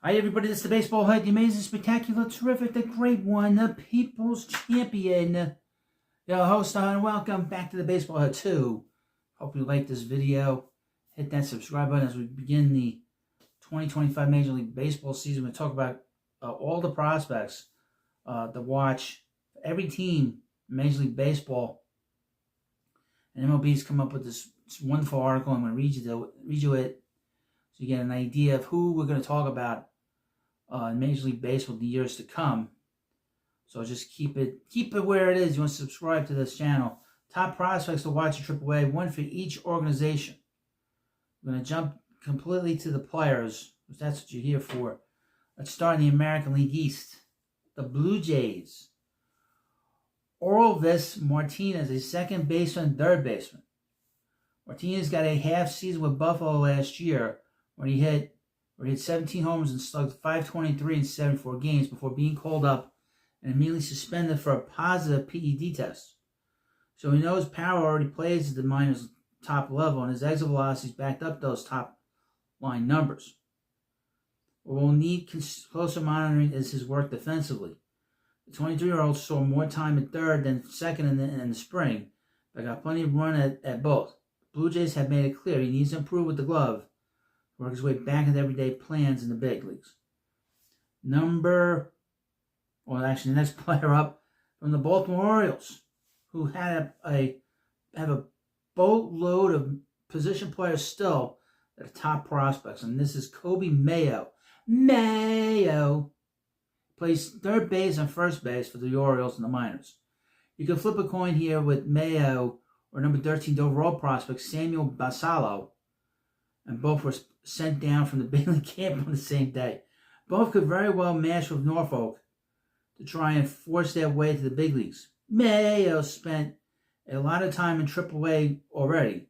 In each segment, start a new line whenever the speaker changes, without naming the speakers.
Hi everybody, this is the Baseball Head, the amazing, spectacular, terrific, the great one, the People's Champion. Yo, host and welcome back to the Baseball Head 2. Hope you like this video. Hit that subscribe button as we begin the 2025 Major League Baseball season. We're going to talk about all the prospects to watch for every team in Major League Baseball. And MLB's come up with this wonderful article. I'm going to read you it so you get an idea of who we're going to talk about in Major League Baseball in the years to come. So just keep it where it is. You want to subscribe to this channel. Top prospects to watch in AAA, one for each organization. We're going to jump completely to the players, because that's what you're here for. Let's start in the American League East. The Blue Jays. Orelvis Martinez, a second baseman and third baseman. Martinez got a half season with Buffalo last year where he hit 17 homers and slugged 523 in 74 games before being called up and immediately suspended for a positive PED test. So we know his power already plays at the minors top level, and his exit velocities backed up those top line numbers. What we'll need closer monitoring is his work defensively. The 23-year-old saw more time at third than second in the spring, but got plenty of run at both. The Blue Jays have made it clear he needs to improve with the glove, work his way back into everyday plans in the big leagues. The next player up from the Baltimore Orioles, who have a boatload of position players still that are top prospects, and this is Kobe Mayo. Mayo plays third base and first base for the Orioles in the minors. You can flip a coin here with Mayo or number 13 overall prospect Samuel Basallo, and both were sent down from the big league camp on the same day. Both could very well match with Norfolk to try and force their way to the big leagues. Mayo spent a lot of time in AAA already,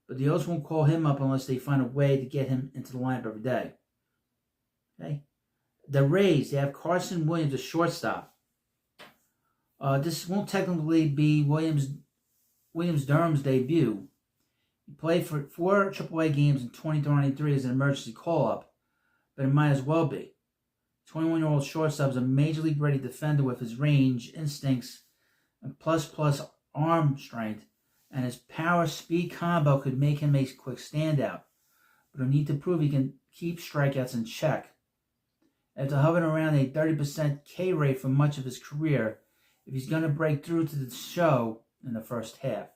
but the O's won't call him up unless they find a way to get him into the lineup every day. Okay. The Rays, they have Carson Williams, a shortstop. This won't technically be Williams Durham's debut. He played for 4 AAA games in 2023 as an emergency call-up, but it might as well be. 21-year-old shortstop is a major league-ready defender with his range, instincts, and plus arm strength, and his power-speed combo could make him a quick standout, but he'll need to prove he can keep strikeouts in check. After hovering around a 30% K rate for much of his career, if he's going to break through to the show in the first half.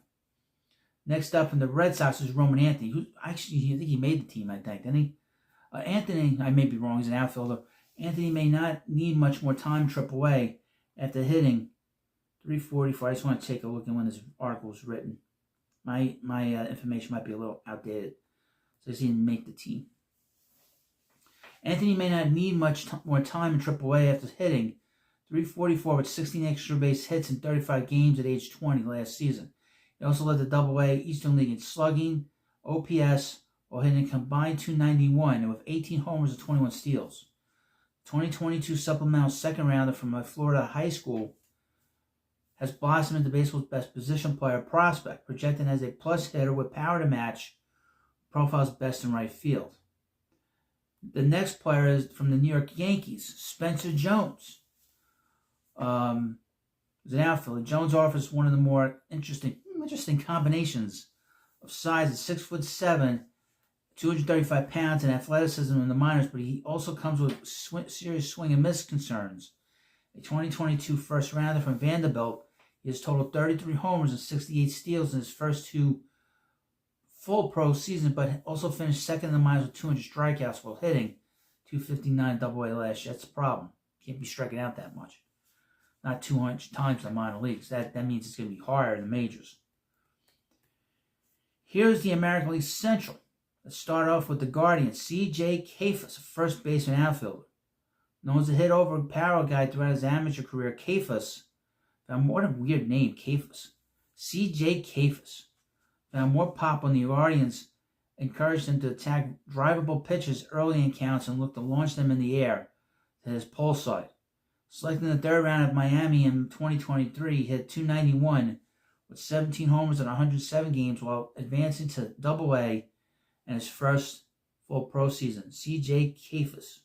Next up from the Red Sox is Roman Anthony, who actually, I think he made the team, didn't he? Anthony, I may be wrong, he's an outfielder. Anthony may not need much more time in AAA after hitting 344. I just want to take a look at when this article was written. My information might be a little outdated, so he didn't make the team. Anthony may not need much more time in AAA after hitting 344 with 16 extra base hits in 35 games at age 20 last season. He also led the AA Eastern League in slugging, OPS, while hitting a combined .291 and with 18 homers and 21 steals. 2022 supplemental second rounder from a Florida high school has blossomed into baseball's best position player prospect, projected as a plus hitter with power to match profiles best in right field. The next player is from the New York Yankees, Spencer Jones. Is an outfielder. Jones offers one of the more interesting combinations of size at 6'7", 235 pounds, and athleticism in the minors, but he also comes with serious swing and miss concerns. A 2022 first rounder from Vanderbilt, he has totaled 33 homers and 68 steals in his first 2 full pro seasons, but also finished second in the minors with 200 strikeouts while hitting 259 AA last year. That's a problem. Can't be striking out that much. Not 200 times in the minor leagues. That means it's going to be higher in the majors. Here's the American League Central. Let's start off with the Guardians. C.J. Kayfus, a first baseman outfielder. Known as a hit-over power guy throughout his amateur career, Kayfus found what a weird name, Kayfus. C.J. Kayfus found more pop when the Guardians encouraged him to attack drivable pitches early in counts and looked to launch them in the air to his pull side. Selecting the third round of Miami in 2023, he hit .291 with 17 homers in 107 games while advancing to AA in his first full pro season. C.J. Kayfus.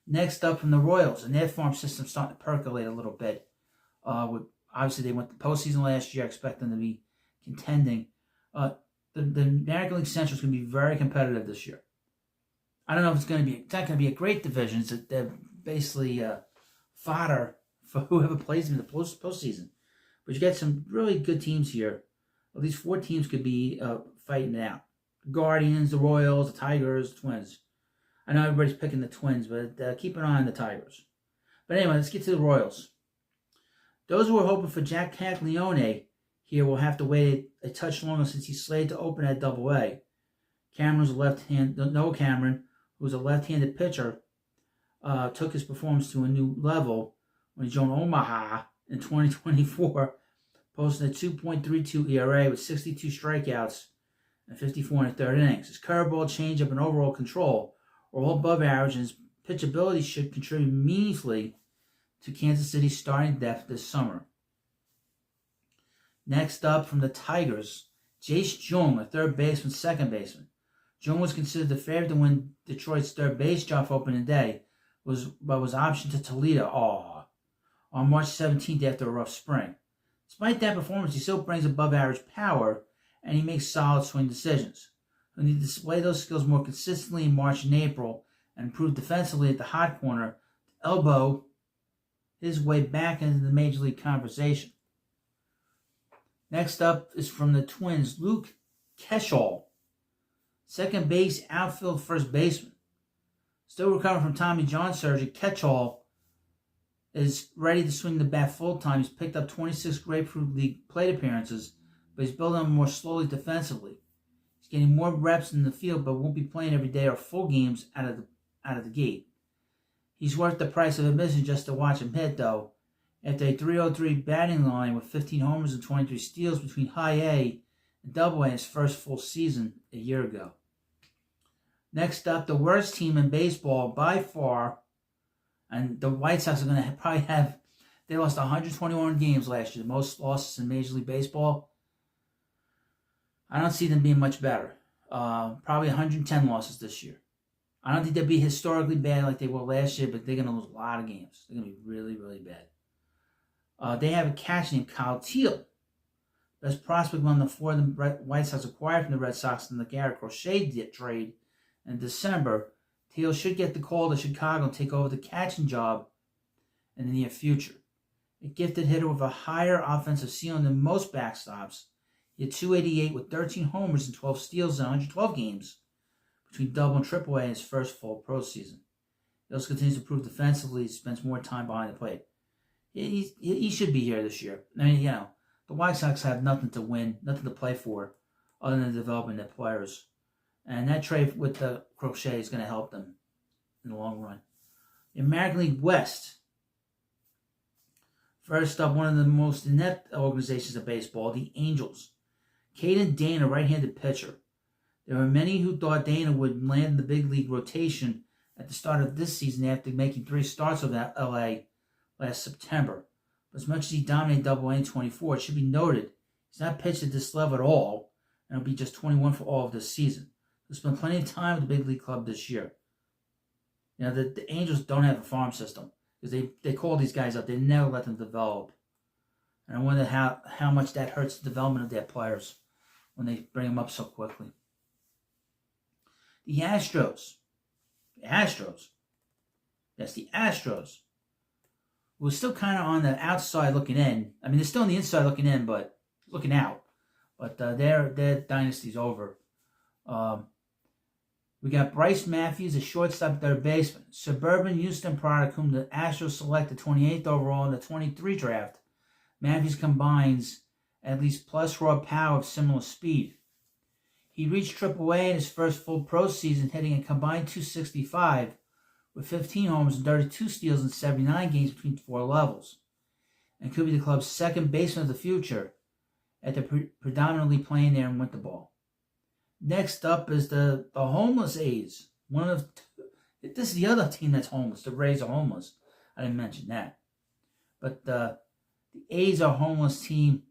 Next up from the Royals, and their farm system starting to percolate a little bit. Obviously, they went to the postseason last year. I expect them to be contending. The American League Central is going to be very competitive this year. I don't know if it's going to be. It's not going to be a great division. They're basically fodder for whoever plays them in the postseason. But you get some really good teams here. At least 4 teams could be fighting it out. The Guardians, the Royals, the Tigers, the Twins. I know everybody's picking the Twins, but keep an eye on the Tigers. But anyway, let's get to the Royals. Those who are hoping for Jack Caglianone here will have to wait a touch longer since he's slated to open at Double-A. Noah Cameron, who was a left-handed pitcher, took his performance to a new level when he joined Omaha in 2024, posting a 2.32 ERA with 62 strikeouts and 54 in the third innings. His curveball, changeup, and overall control are all above average, and his pitchability should contribute meaningfully to Kansas City's starting depth this summer. Next up from the Tigers, Jace Jung, a third baseman, second baseman. Jung was considered the favorite to win Detroit's third base job for opening day, but was optioned to Toledo on March 17th after a rough spring. Despite that performance, he still brings above average power, and he makes solid swing decisions. He'll need to display those skills more consistently in March and April and improve defensively at the hot corner to elbow his way back into the Major League conversation. Next up is from the Twins, Luke Keschall, second base, outfield, first baseman. Still recovering from Tommy John surgery, Keschall is ready to swing the bat full-time. He's picked up 26 Grapefruit League plate appearances, but he's building up more slowly defensively. He's getting more reps in the field, but won't be playing every day or full games out of the gate. He's worth the price of admission just to watch him hit, though. After a 303 batting line with 15 homers and 23 steals between High A and Double A in his first full season a year ago. Next up, the worst team in baseball by far, and the White Sox are going to probably have, they lost 121 games last year, the most losses in Major League Baseball. I don't see them being much better. Probably 110 losses this year. I don't think they'll be historically bad like they were last year, but they're going to lose a lot of games. They're going to be really, really bad. They have a catcher named Kyle Teal. Best prospect among the 4 the White Sox acquired from the Red Sox in the Garrett Crochet trade in December. Teal should get the call to Chicago and take over the catching job in the near future. A gifted hitter with a higher offensive ceiling than most backstops, he had 288 with 13 homers and 12 steals in 112 games between Double and Triple A in his first full pro season. He also continues to improve defensively. He spends more time behind the plate. He should be here this year. I mean, the White Sox have nothing to win, nothing to play for, other than developing their players. And that trade with the Crochet is going to help them in the long run. The American League West. First up, one of the most inept organizations of baseball, the Angels. Caden Dana, right-handed pitcher. There were many who thought Dana would land the big league rotation at the start of this season after making 3 starts with LA last September. But as much as he dominated Double-A in 24, it should be noted he's not pitched at this level at all, and will be just 21 for all of this season. There's been plenty of time with the big league club this year. The Angels don't have a farm system because they call these guys up. They never let them develop. And I wonder how much that hurts the development of their players when they bring them up so quickly. The Astros. Yes, the Astros. We're still kind of on the outside looking in. I mean, they're still on the inside looking in, but looking out. But their dynasty's over. We got Bryce Matthews, a shortstop, third baseman. Suburban Houston product whom the Astros selected 28th overall in the 23 draft. Matthews combines at least plus raw power of similar speed. He reached Triple-A in his first full pro season, hitting a combined .265 with 15 homers and 32 steals in 79 games between 4 levels, and could be the club's second baseman of the future after predominantly playing there in winter ball. Next up is the homeless A's. This is the other team that's homeless. The Rays are homeless. I didn't mention that. But the A's are a homeless team,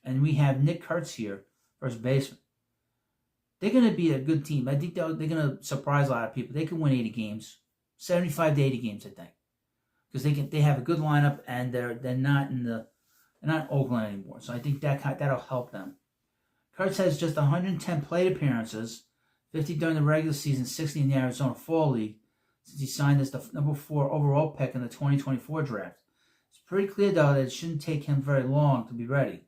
and we have Nick Kurtz here, first baseman. They're going to be a good team. I think they're going to surprise a lot of people. They can win 80 games. 75 to 80 games, I think, because they have a good lineup and they're not Oakland anymore. So I think that'll help them. Kurtz has just 110 plate appearances, 50 during the regular season, 60 in the Arizona Fall League, since he signed as the number 4 overall pick in the 2024 draft. It's pretty clear, though, that it shouldn't take him very long to be ready.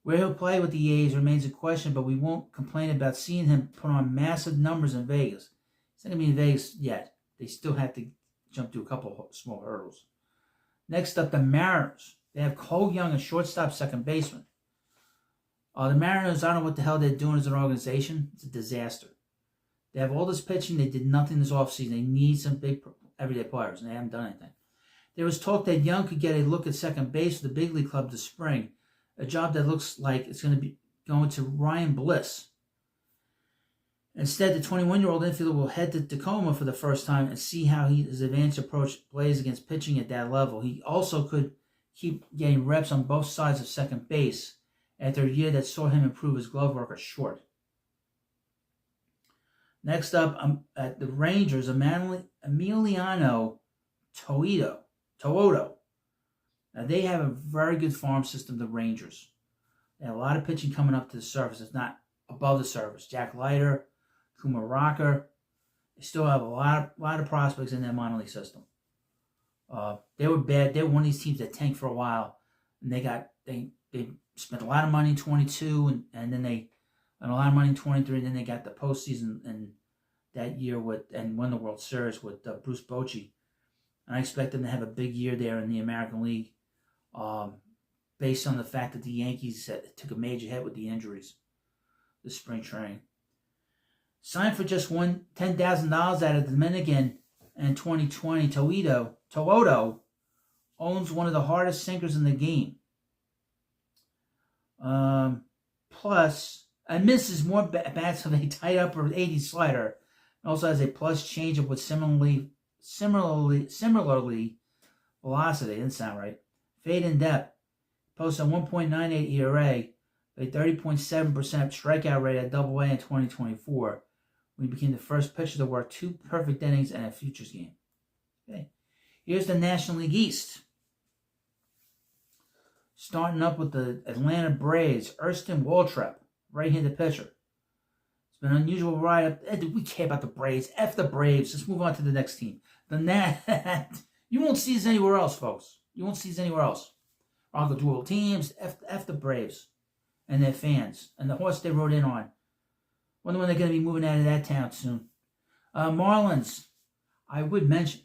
Where he'll play with the A's remains a question, but we won't complain about seeing him put on massive numbers in Vegas. He's not going to be in Vegas yet. They still have to jump through a couple of small hurdles. Next up, the Mariners. They have Cole Young, a shortstop, second baseman. The Mariners, I don't know what the hell they're doing as an organization. It's a disaster. They have all this pitching. They did nothing this offseason. They need some big everyday players, and they haven't done anything. There was talk that Young could get a look at second base for the big league club this spring, a job that looks like it's going to be going to Ryan Bliss. Instead, the 21-year-old infielder will head to Tacoma for the first time and see how his advanced approach plays against pitching at that level. He also could keep getting reps on both sides of second base after a year that saw him improve his glove work at short. Next up, at the Rangers, Emiliano Toedo. Now, they have a very good farm system, the Rangers. They have a lot of pitching coming up to the surface. It's not above the surface. Jack Leiter, Kuma Rocker. They still have a lot of prospects in their minor league system. They were bad. They were one of these teams that tanked for a while, and they spent a lot of money in 22, and then they spent a lot of money in 23, and then they got the postseason and that year and won the World Series with Bruce Bochy. And I expect them to have a big year there in the American League, based on the fact that the Yankees took a major hit with the injuries this spring training. Signed for just $10,000 out of the Dominican in 2020, Toedo owns one of the hardest sinkers in the game. Plus, and misses more bats with a tight upper 80 slider, and also has a plus changeup with similarly velocity. Didn't sound right. Fade in depth. Posts a 1.98 ERA, a 30.7% strikeout rate at Double A in 2024. When he became the first pitcher to work 2 perfect innings in a futures game. Okay, here's the National League East. Starting up with the Atlanta Braves, Erston Waltrip, right-handed pitcher. It's been an unusual ride. We care about the Braves. F the Braves. Let's move on to the next team. You won't see this anywhere else, folks. You won't see this anywhere else. All the dual teams. F the Braves and their fans and the horse they rode in on. Wonder when they're going to be moving out of that town soon. Marlins, I would mention.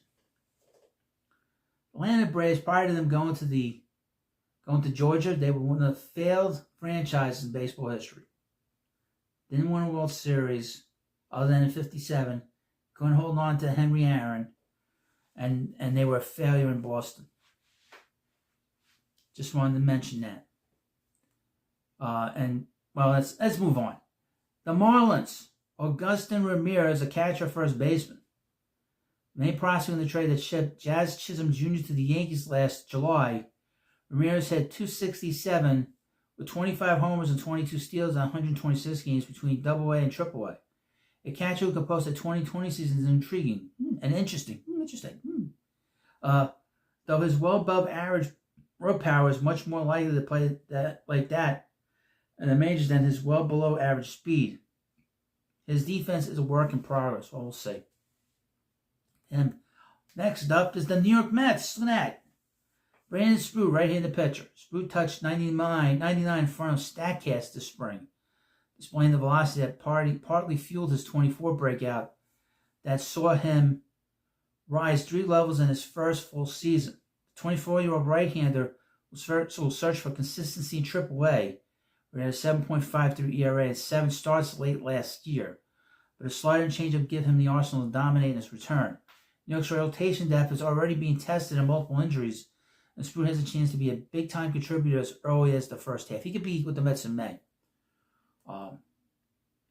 Atlanta Braves, prior to them going to Georgia, they were one of the failed franchises in baseball history. Didn't win a World Series other than in 57. Couldn't hold on to Henry Aaron. And they were a failure in Boston. Just wanted to mention that. Let's move on. The Marlins, Augustin Ramirez, a catcher, first baseman. Main prospect in the trade that shipped Jazz Chisholm Jr. to the Yankees last July. Ramirez had .267 with 25 homers and 22 steals in 126 games between Double A and Triple A. A catcher who could post a 2020 season is intriguing and interesting. Though his well above average raw power is much more likely to play like that in the majors than his well below average speed. His defense is a work in progress, we'll see. And next up is the New York Mets. Look at that. Brandon Sprout, right-handed pitcher. Sprout touched 99 in front of StatCast this spring, displaying the velocity that partly fueled his 24 breakout that saw him rise 3 levels in his first full season. The 24-year-old right-hander will search for consistency in AAA, where he had a 7.53 ERA and 7 starts late last year. But a slider and changeup give him the arsenal to dominate in his return. New York's rotation depth is already being tested in multiple injuries, and Sprout has a chance to be a big-time contributor as early as the first half. He could be with the Mets in May.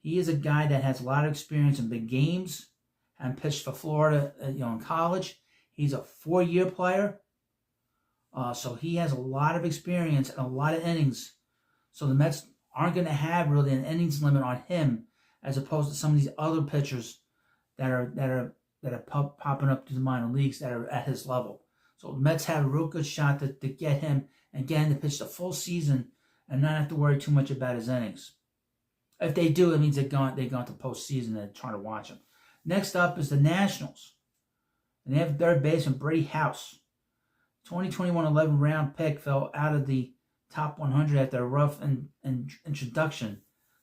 He is a guy that has a lot of experience in big games and pitched for Florida in college. He's a 4-year player, so he has a lot of experience and a lot of innings. So the Mets aren't going to have really an innings limit on him, as opposed to some of these other pitchers that are that are popping up to the minor leagues that are at his level. So the Mets have a real good shot to get him and get him to pitch the full season and not have to worry too much about his innings. If they do, it means they've gone to postseason and trying to watch him. Next up is the Nationals. And they have third baseman Brady House. 2021 11th round pick fell out of the top 100 after a rough introduction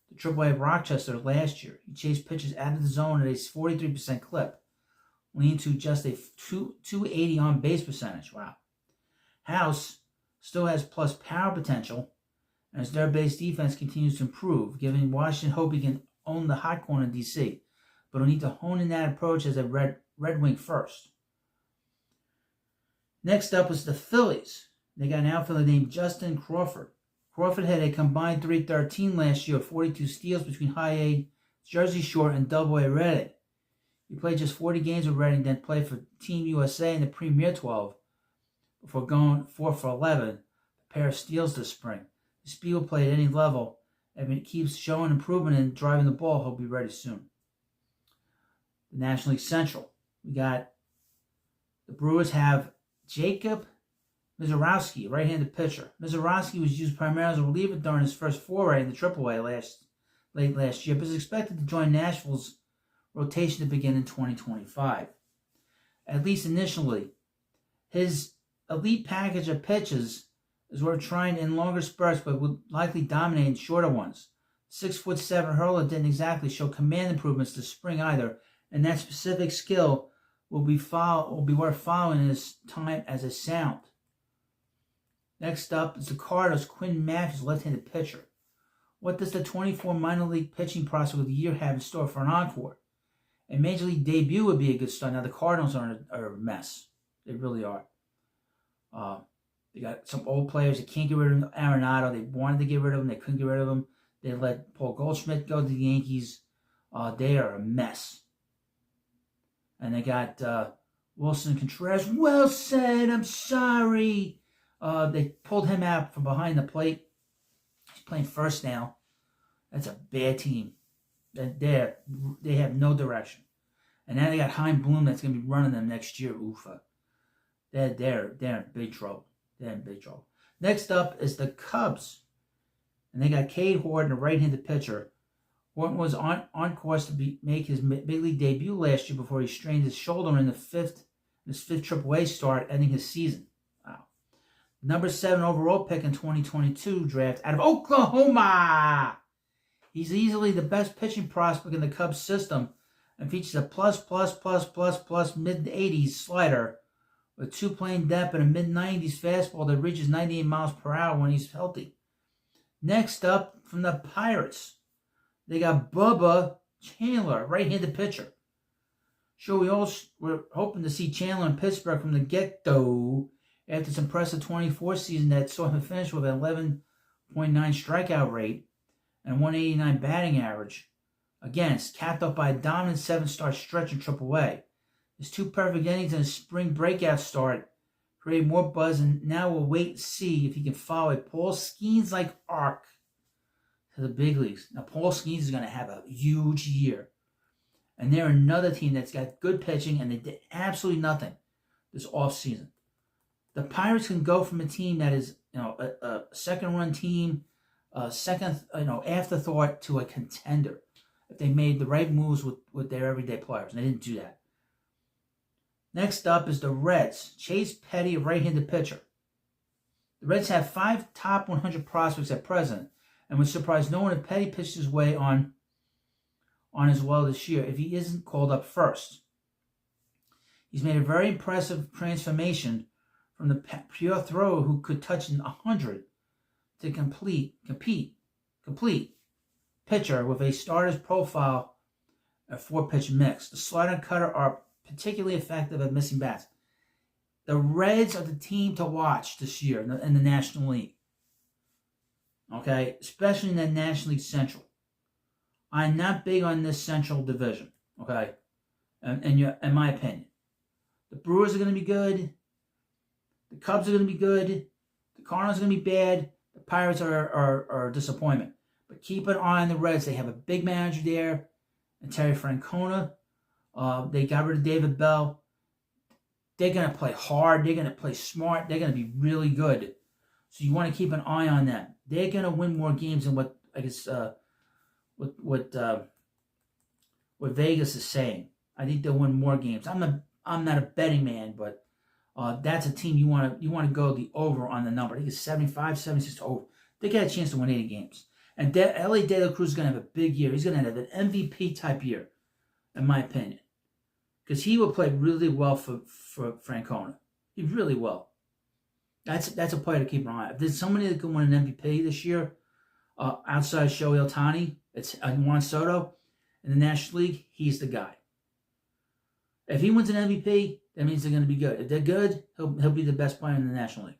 to AAA of Rochester last year. He chased pitches out of the zone at a 43% clip, leading to just a 280 on base percentage. Wow. House still has plus power potential, and his third base defense continues to improve, giving Washington hope he can own the hot corner in D.C., but he'll need to hone in that approach as a Red Wing first. Next up was the Phillies. They got an outfielder named Justin Crawford. Crawford had a combined .313 last year, 42 steals between High A Jersey Shore and Double A Reading. He played just 40 games with Reading, then played for Team USA in the Premier 12 before going 4 for 11, a pair of steals this spring. The speed will play at any level, and if it keeps showing improvement in driving the ball, he'll be ready soon. The National League Central. We got the Brewers have Jacob Misiorowski, right-handed pitcher. Misiorowski was used primarily as a reliever during his first foray in the AAA late last year, but is expected to join Nashville's rotation to begin in 2025. At least initially, his elite package of pitches is worth trying in longer spurts, but would likely dominate in shorter ones. 6'7" hurler didn't exactly show command improvements this spring either, and that specific skill will be worth following in his time as a sound. Next up is the Cardinals' Quinn Matthews, left-handed pitcher. What does the 24 minor league pitching prospect of the year have in store for an encore? A major league debut would be a good start. Now, the Cardinals are a mess. They really are. They got some old players. They can't get rid of Arenado. They wanted to get rid of him. They couldn't get rid of him. They let Paul Goldschmidt go to the Yankees. They are a mess. And they got Wilson Contreras. Well said. I'm sorry. They pulled him out from behind the plate. He's playing first now. That's a bad team. They have no direction. And now they got Chaim Bloom that's going to be running them next year. Oofa. They're in big trouble. They're in big trouble. Next up is the Cubs. And they got Cade Horton, a right-handed pitcher. Horton was on course to make his big league debut last year before he strained his shoulder in his fifth AAA start, ending his season. Wow. Number 7 overall pick in 2022 draft out of Oklahoma. He's easily the best pitching prospect in the Cubs system and features a plus mid-80s slider with 2 plane depth and a mid-90s fastball that reaches 98 miles per hour when he's healthy. Next up, from the Pirates, they got Bubba Chandler, right-handed pitcher. Sure, we all were hoping to see Chandler in Pittsburgh from the get-go after his impressive 24 season that saw him finish with an 11.9 strikeout rate and 189 batting average. Again, it's capped up by a dominant 7-start stretch in AAA. His 2 perfect innings and his spring breakout start created more buzz, and now we'll wait and see if he can follow a Paul Skeens-like arc to the big leagues. Now, Paul Skeens is going to have a huge year. And they're another team that's got good pitching, and they did absolutely nothing this offseason. The Pirates can go from a team that is, a second-run team, second, afterthought, to a contender if they made the right moves with their everyday players, and they didn't do that. Next up is the Reds. Chase Petty, a right-handed pitcher. The Reds have 5 top 100 prospects at present, and would surprise no one if Petty pitched his way on as well this year if he isn't called up first. He's made a very impressive transformation from the pure thrower who could touch 100 to complete pitcher with a starter's profile, a 4-pitch mix. The slider and cutter are particularly effective at missing bats. The Reds are the team to watch this year in the National League. Okay, especially in the National League Central. I'm not big on this Central Division. Okay, in my opinion, the Brewers are going to be good. The Cubs are going to be good. The Cardinals are going to be bad. The Pirates are a disappointment. But keep an eye on the Reds. They have a big manager there, and Terry Francona. They got rid of David Bell. They're going to play hard. They're going to play smart. They're going to be really good. So you want to keep an eye on them. They're going to win more games than what I guess what Vegas is saying. I think they'll win more games. I'm not a betting man, but that's a team you want to go the over on the number. I think it's 75, 76 over. They got a chance to win 80 games. And L.A. De La Cruz is going to have a big year. He's going to have an MVP type year, in my opinion, because he will play really well for Francona. He really will. That's a player to keep an eye on. If there's somebody that can win an MVP this year, outside Shohei Ohtani, it's Juan Soto in the National League. He's the guy. If he wins an MVP, that means they're going to be good. If they're good, he'll be the best player in the National League.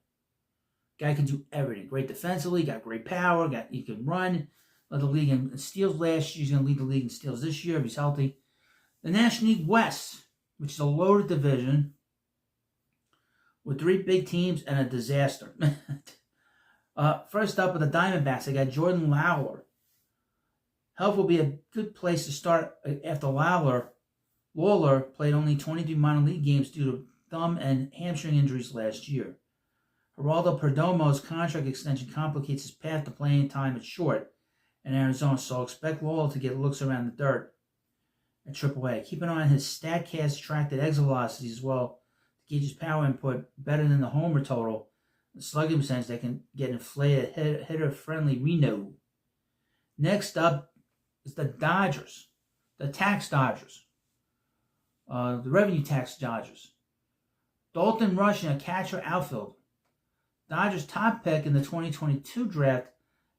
Guy can do everything. Great defensively, got great power, he can run. Led the league in steals last year. He's going to lead the league in steals this year if he's healthy. The National League West, which is a loaded division with 3 big teams and a disaster. First up with the Diamondbacks, they got Jordan Lawler. Health will be a good place to start after Lawler played only 23 minor league games due to thumb and hamstring injuries last year. Geraldo Perdomo's contract extension complicates his path to playing time at short in Arizona, so expect Lawler to get looks around the dirt at AAA. Keep an eye on his StatCast tracked exit velocities as well to gauge his power input better than the homer total. The slugging percentage that can get inflated hitter-friendly Reno. Next up is the Dodgers, the tax Dodgers, the revenue tax Dodgers. Dalton Rush and a catcher outfield. Dodgers top pick in the 2022 draft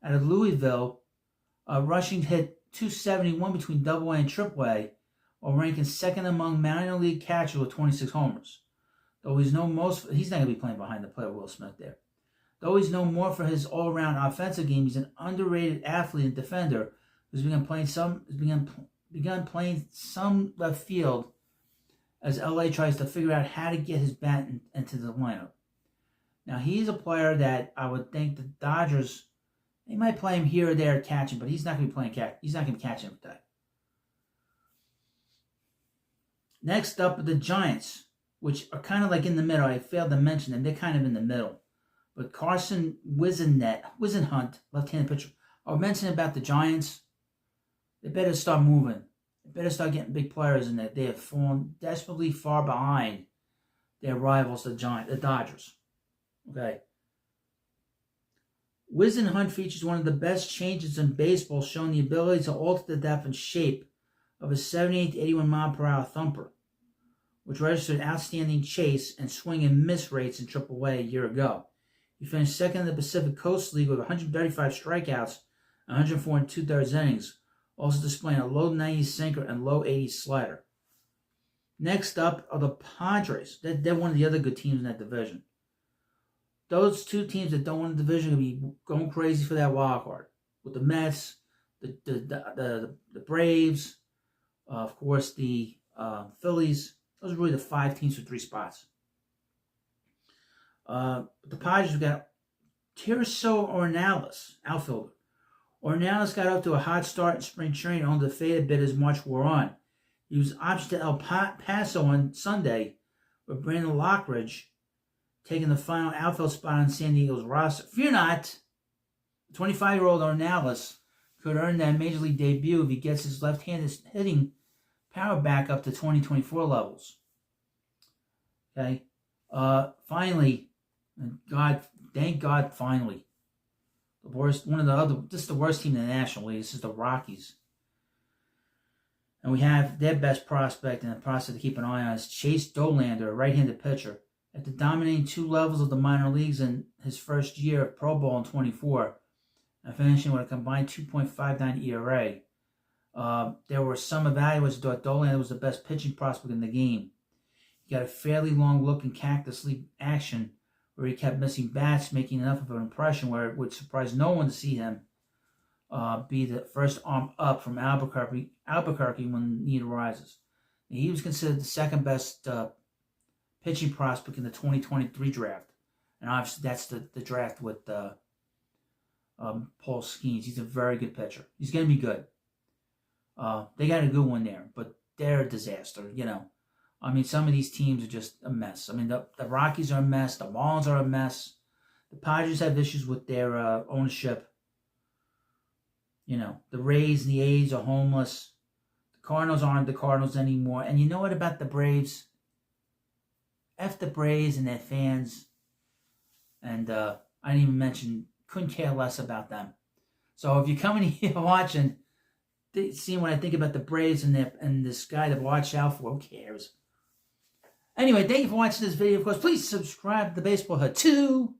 out of Louisville, Rushing hit .271 between AA and AAA, while ranking second among minor league catchers with 26 homers. Though he's known he's not going to be playing behind the plate with Will Smith there. Though he's known more for his all-around offensive game, he's an underrated athlete and defender who's begun playing some left field as LA tries to figure out how to get his bat into the lineup. Now, he's a player that I would think the Dodgers, they might play him here or there catching, but he's not going to be playing catch. He's not going to catch every day. Next up are the Giants, which are kind of like in the middle. I failed to mention them. They're kind of in the middle. But Carson Whisenhunt, left-handed pitcher, I was mentioning about the Giants. They better start moving. They better start getting big players in there. They have fallen desperately far behind their rivals, the Dodgers. Okay. Whisenhunt features one of the best changes in baseball, showing the ability to alter the depth and shape of a 78 to 81 mile per hour thumper, which registered outstanding chase and swing and miss rates in AAA a year ago. He finished second in the Pacific Coast League with 135 strikeouts and 104 and 2/3 innings, also displaying a low 90s sinker and low 80s slider. Next up are the Padres. They're one of the other good teams in that division. Those two teams that don't win the division are going to be going crazy for that wild card. With the Mets, the Braves, of course the Phillies. Those are really the 5 teams for 3 spots. The Padres have got Tirso Ornelas, outfielder. Ornelas got up to a hot start in spring training, only to fade a bit as March wore on. He was optioned to El Paso on Sunday, with Brandon Lockridge taking the final outfield spot on San Diego's roster. Fear not, 25-year-old Ornelas could earn that major league debut if he gets his left-handed hitting power back up to 2024 levels. Okay. Finally, thank God, finally. This is the worst team in the National League. This is the Rockies. And we have their best prospect and the prospect to keep an eye on is Chase Dolander, a right-handed pitcher. After dominating 2 levels of the minor leagues in his first year of Pro Bowl in 24, and finishing with a combined 2.59 ERA, there were some evaluators who thought Dolander was the best pitching prospect in the game. He got a fairly long look in Cactus League action, where he kept missing bats, making enough of an impression where it would surprise no one to see him be the first arm up from Albuquerque when need arises. And he was considered the second best pitching prospect in the 2023 draft. And obviously that's the draft with Paul Skeens. He's a very good pitcher. He's going to be good. They got a good one there. But they're a disaster, you know. I mean, some of these teams are just a mess. I mean, the Rockies are a mess. The Marlins are a mess. The Padres have issues with their ownership. You know, the Rays and the A's are homeless. The Cardinals aren't the Cardinals anymore. And you know what about the Braves? F the Braves and their fans. And I didn't even mention, couldn't care less about them. So if you're coming here watching, seeing what I think about the Braves and this guy to watch out for, who cares? Anyway, thank you for watching this video. Of course, please subscribe to the Baseball Hut 2.